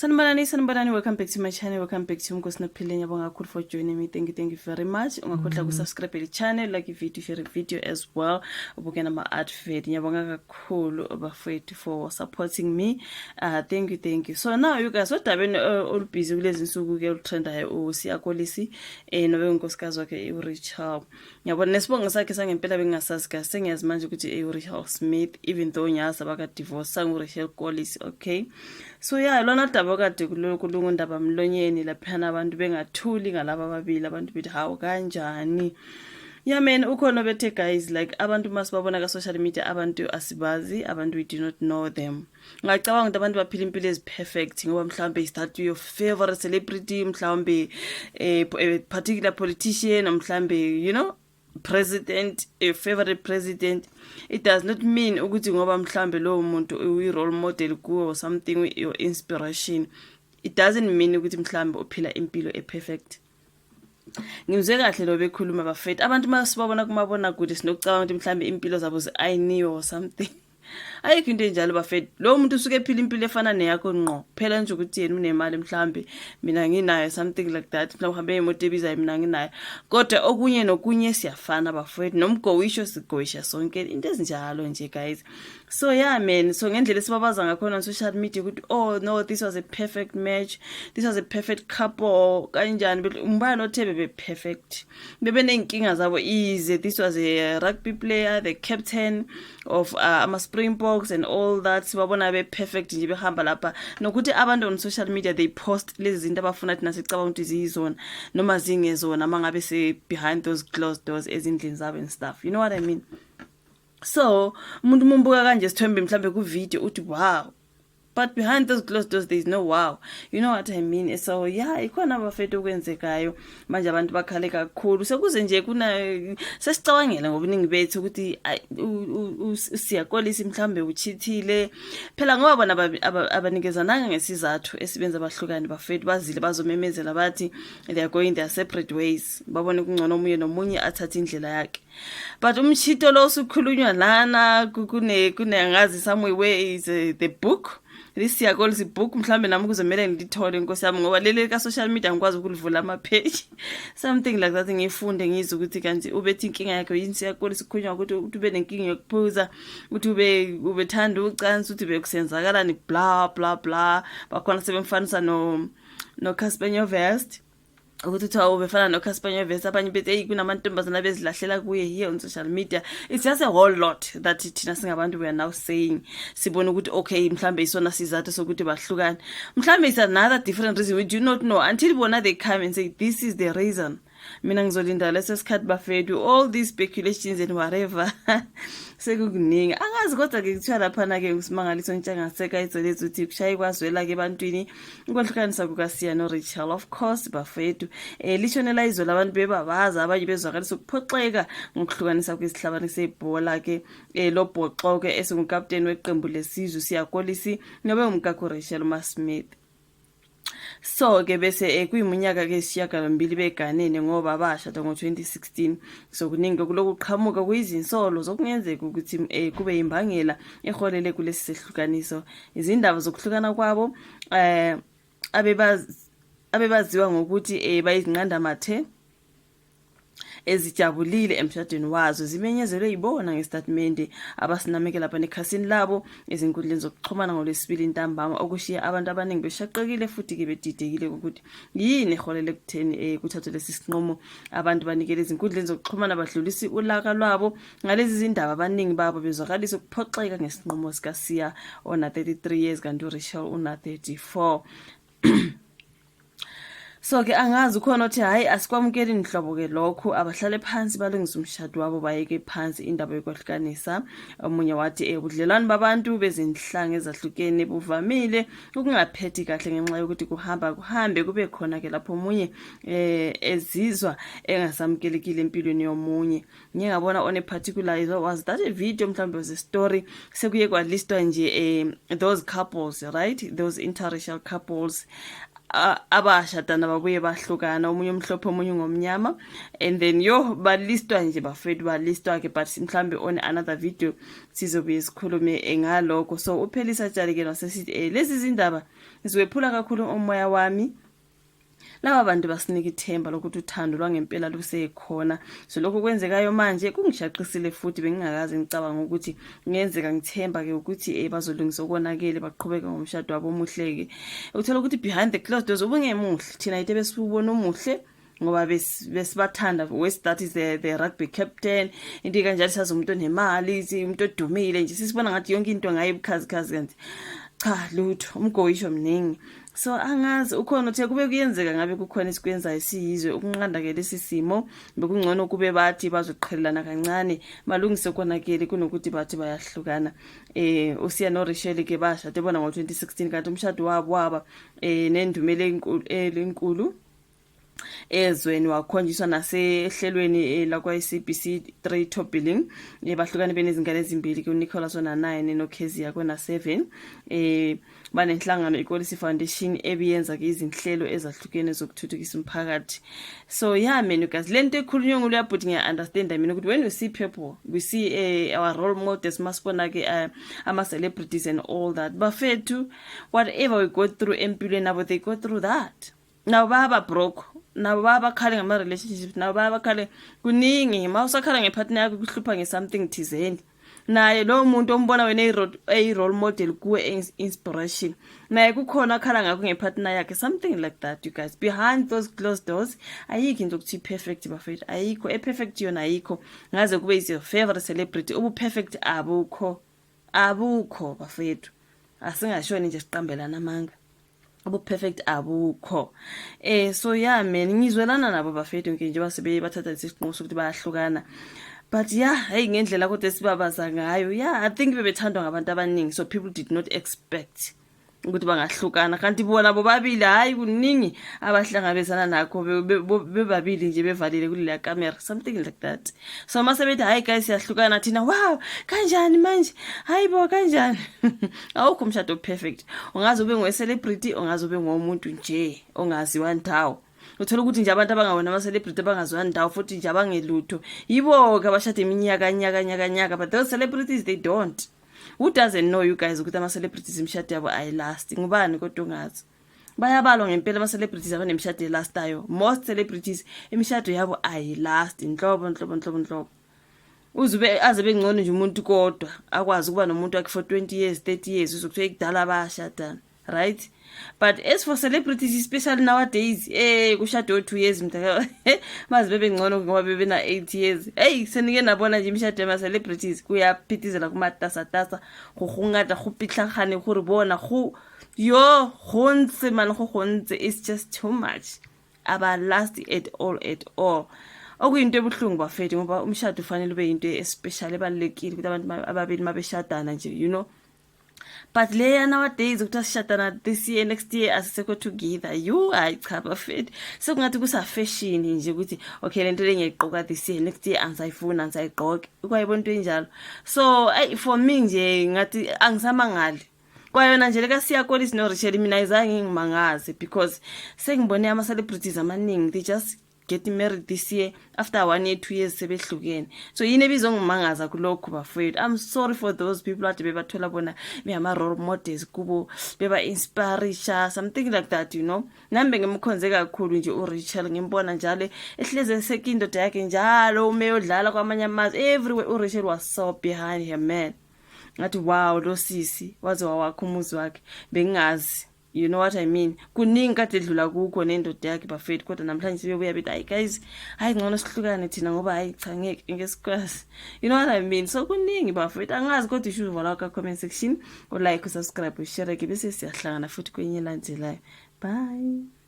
Sanibonani, welcome back to my channel, welcome back to uMkosinaphileni. Ngiyabonga kakhulu for joining me. Thank you very much. Ungakhohlwa kusubscribe the channel, like video, share video as well. Ubuke nama advert. Ngiyabonga kakhulu bafowethu for supporting me. Thank you. So now you guys, what dabeni all busy kulezi nsuku ke utrenda uSiya Kolisi nobe unkosikazi wakhe uRachel. Ngiyabona nesibongo sakhe sangempela bengasazi kahle. Sengiyazi manje ukuthi uRachel Smith, even though nyaza baka divorce uRachel Kolisi, okay? So yeah, lona daba kade kulungu ndaba mlonyeni laphana abantu bengathuli ngalabo ababili abantu bethi hawu kanjani. Yeah man, ukhona bethe guys, like abantu masibabona ka social media abantu asibazi, abantu we do not know them. Ngicabanga ukuthi abantu baphila impilo ezi perfect ngoba mhlambe start your favorite celebrity, mhlambe a particular politician, mhlambe you know president, a favorite president. It does not mean ukuthi ngoba mhlambe lo muntu uyi role model kuwe or something your inspiration. It doesn't mean ukuthi mhlambe uphila impilo e perfect. Ngimzwe kahle lo bekhuluma bafethu abantu masibabona kumabona kude sinokucabanga ukuthi mhlambe impilo zabo ziyiniwe or something. Ayikho into enjalo bafethu. Lo muntu usuke ephila impilo efana neyakho ngqo. Phela nje ukuthi yena unemali mhlambe mina nginayo something like that. Mhlawumbe uhambe imoto ebizayo mina nginayo. Kodwa okunye nokunye siyafana bafethu. Nomgowisho sigowisha sonke into ezinjalo nje guys. So yeah man, so ngendlela esibabaza ngakhona on social media ukuthi oh no, this was a perfect match. This was a perfect couple. Kanjani umbani othebe be perfect. Bebe nenkinga zabo easy. This was a rugby player, the captain of wamaSpringboks and all that. Sibabona be perfect nje behamba lapha. Nokuthi abantu on social media they post lezi zinto abafuna thina sicabanga ukuthi ziyizona noma zingezona mangabe se behind those closed doors ezindlini zabo and stuff. You know what I mean? So umuntu mumbuka kanje sithembe mhlambe ku video uthi wow, but behind those closed doors there is no wow. You know what I mean? So yeah, ikhona abafethu okwenzekayo manje abantu bakhale kakhulu sekuze nje kuna sesicabangela ngobuningi bethu ukuthi uSiya Kolisi mhlambe uchithile phela ngoba bona abanikezananga ngesizathu esibenza abahlukani bafethu bazile bazomemezela bathi they are going their separate ways, babone kungcono omunye nomunye athatha indlela yakhe. But umchito lo usukhulunywa lana kune ngazi somewhere where is the book, this Siya Kolisi book mhlambe nami kuzomela ngilithole inkosi yami ngoba lele ka social media ngikwazi ukulivula ama page something like that ngifunde ngizwe ukuthi kanti ubethi inkinga yakhe yini Siya Kolisi kukhulunywa ukuthi ube nenkinga yokuphuza ukuthi ubethanda ucansi ukuthi bekusenzakalani blah blah blah bakhona sebemfanisa no kaSiya ukuthi uthawu befana nokaSiya abanye bethi hey kunamantombazana bezilahlela kuye here on social media. It's just a whole lot that thina singabantu we are now saying sibona ukuthi okay mhlambe isona sizathu sokuthi bahlukane, mhlambe is another different reason we do not know until bona they come and say this is the reason. Mina ngizolinda lesesikhathi bafethu all these speculations and whatever sekukuningi angazi kodwa ke kuthiwa lapha na ke usimangaliso ntshanga seka izolethu ukuthi kushaye kwazwela ke ebantwini ukwehlukana kukaSiya noRachel. Of course bafethu lishonela izola abantu bebabaza abanye bezwakalisa ukuphoxeka ngokuhlukanisa kwesihlabani sebhola ke lo bhoxo ke esingukapteni weqembu lesizwe uSiya Kolisi nobe umkakhe uRachel uSmith. So ke bese kuyimunyaka ke sishiyagalombili beganene ngoba bashada ngo2016. So kuningi kulokuqhamuka kuyizinsolo zokungenzeka ukuthi kube imbangela eholele kulesi sehlukaniso. Izindaba zokuhlukana kwabo abebaziwa ngokuthi bayizinqanda mathe ezijabulile emshadweni wazo zimenyezelwe yibona ngestatement abasinameke lapha nekhasini labo ezinkundleni zokuxhumana ngolwesibili ntambama okushiya abantu abaningi beshaqekile futhi ke bedidekile ukuthi yini eholele kutheni kuthathwe lesi sinqumo. Abantu banikele izinkundleni zokuxhumana badlulisi ulaka lwabo ngalezi zindaba abaningi babo bezwakalisa ukuphoxeka ngesinqumo sikaSiya ona 33 years kanti uRachel una 34. So ke angazi ukhona othi hayi asikwamukeli inhlobo ke lokho abahlale phansi balungisa umshado wabo bayeke phansi indaba yokwahlukanisa. Omunye wathi ubudlelwane babantu bezinhlanga ezahlukene buvamile ukungaphethi kahle ngenxa yokuthi kuhambe kube khona ke lapho omunye ezizwa engasamukelekile empilweni yomunye. Ngiyabona on a particular was that a video mhlambe was a story sekuye kwalistwa nje those couples, right, those interracial couples abashadana babuye bahlukana, omunye umhlophe omunye ngomnyama, and then balistwa nje bafethu, balistwa ke, but mhlambe on another video sizobe sikhulume ngalokho. So uPhelisa Tshali-ke wasesithi lezi zindaba ziwephula kakhulu umoya wami. Laba bantu basinika ithemba lokuthi uthando lwangempela lusekhona. So lokho kwenzekayo manje kungishaqisile, futhi bengingakaze ngicabanga ukuthi ngenzeka. Ngithemba ke ukuthi bazolungisa okonakele, baqhubeka ngomshado wabo omuhleke. Uthola ukuthi behind the closed doors ubungemuhle, thina ite besibona umuhle ngoba besibathanda. That is the rugby captain, into kanjalo, sazi umuntu onemali, umuntu odumile nje, sisibona ngathi yonke into ngayo ebukhazikhazi, kanti cha lutho, umgoyisho mningi. So angazi ukhona uthe kube kuyenzeka ngabe kukhona isikwenzayo siyizwe ukunqanda ke lesi simo, bekungcono kube bathi bazoqhelelana kancane malungise konakele kunokuthi bathi bayahlukana. uSiya noRachel ke bashade bona ngo-2016, kanti umshado wabo waba nendumela enkulu ezweni, wakhonjiswa nasehlelweni lakwa-CBC 3 top billing. Bahlukane benezingane ezimbili, uNicholas ona-9 noKaSiya kona-7. Banenhlangano iKolisi Foundation ebiyenza ke izinhlelo ezahlukene zokuthuthukisa umphakathi. So yeah man, you guys, lento ekhulunywa ngoluyabhuti ngiya-understand mina ukuthi when we see people, we see our role models, masibona ke ama-celebrities and all that. Bafethu, whatever we go through empilweni nabo, they go through that. Nabo baba broke, nabo bakhale ngama-relationships, nabo bakhale kuningi. Ma usakhala ngepartner yakho kuhlupha nge-something thizeni, naye lo muntu ombona wena role model kuwe inspiration, naye kukhona akhala ngakho ngepartner yakhe, something like that. You guys, behind those closed doors ayikho into ukuthi perfect bafethu, ayikho perfect, yona ayikho. Ngaze kube is your favorite celebrity, ubu-perfect abukho bafethu, asingashoni nje siqambelana amanga, ubu-perfect abukho. So yeah man, ngizwelana nabo bafethu nje njengoba bathatha isiqinqo sokuthi bayahlukana. But yeah, hey, ngendlela kodwa esibabaza ngayo, yeah, I think bebethandwa ngabantu abaningi, so people did not expect ukuthi bangahlukana. Kanti bona bobabili hayi kuningi abahlangabezana nakho, bebabili nje bevalile kule camera, something like that. So mase bethi hayi guys siyahlukana, thina wow kanjani manje, hayi bo kanjani. Awukho umshado perfect. Ungaze ube ngowe-celebrity, ungaze ube ngomuntu nje ongaziwa ndawo. Uthola ukuthi nje abantu abangawona ama-celebrity abangaziwa ndawo, futhi nje abangelutho, yibo-ke abashade iminyaka, but those celebrities, they don't. Who doesn't know, you guys, ukuthi ama-celebrities imishado yabo ayilasti? Ngubani kodwa ungazi? Bayabalwa ngempela ama-celebrities abanemishado elastayo. Most celebrities imishado yabo ayilasti, nhlobo. Uzube aze bengcono nje umuntu kodwa akwazi ukuba nomuntu wakhe for 20 years 30 years, uzokuthiwa ekudala bayashadana, right? But as for celebrities, especially nowadays, kushado 2 years mntaka maze bebengcono ngoba bebena 8 years. Hey, senike nabona nje imishado yama-celebrities kuyaphithizela kumatasa go pitlhagane gore bona go yo gontse man, go gontse, it's just too much. Last at all. Okuyinto ebuhlungu bafethu ngoba umshado ufanele ube yinto especially ebalekile ukuthi abantu ababili mabeshadana nje, you know. But later nowadays ukuthi asishadana this year next year asisekho together, hayi cha bafethu, sekungathi kusa-fashion nje ukuthi okay lento le ngiyayigqoka this year next year angisayifuna angisayigqoke, kwayibona into enjalo. So for me nje ngathi angisamangali kwayona nje lekaSiya Kolisi noRachel, mina ayizange ngimangaze because sengibone ama-celebrities amaningi, they just getting married this year after 1 year 2 years sebehlukene. So yini ebizongimangaza kulokho bafethu? I'm sorry for those people ade bebathola bona beyama-role models kubo, beba-inspirisha, something like that, you know. Nambe ngimkhonze kakhulu nje uRachel, ngimbona njalo ehleze esekindoda yakhe njalo umeyodlala kwamanye amazwe everywhere. uRachel was so behind her man, ngathi wow lo sisi waze wawakha umuzi wakhe, bengazi. You know what I mean? Kuningi kade edlula kukho nendoda yakhe bafethu, kodwa namhlanje sebebuya bethi hayi guys, hayi ngcono sihlukane thina ngoba hayi cha ngeke ngesikwazi. You know what I mean? So kuningi bafethu, angazi kodwa isho uvala ka comment section, u like, usubscribe, ushare ke bese siyahlangana futhi kwenye elandelayo. Bye.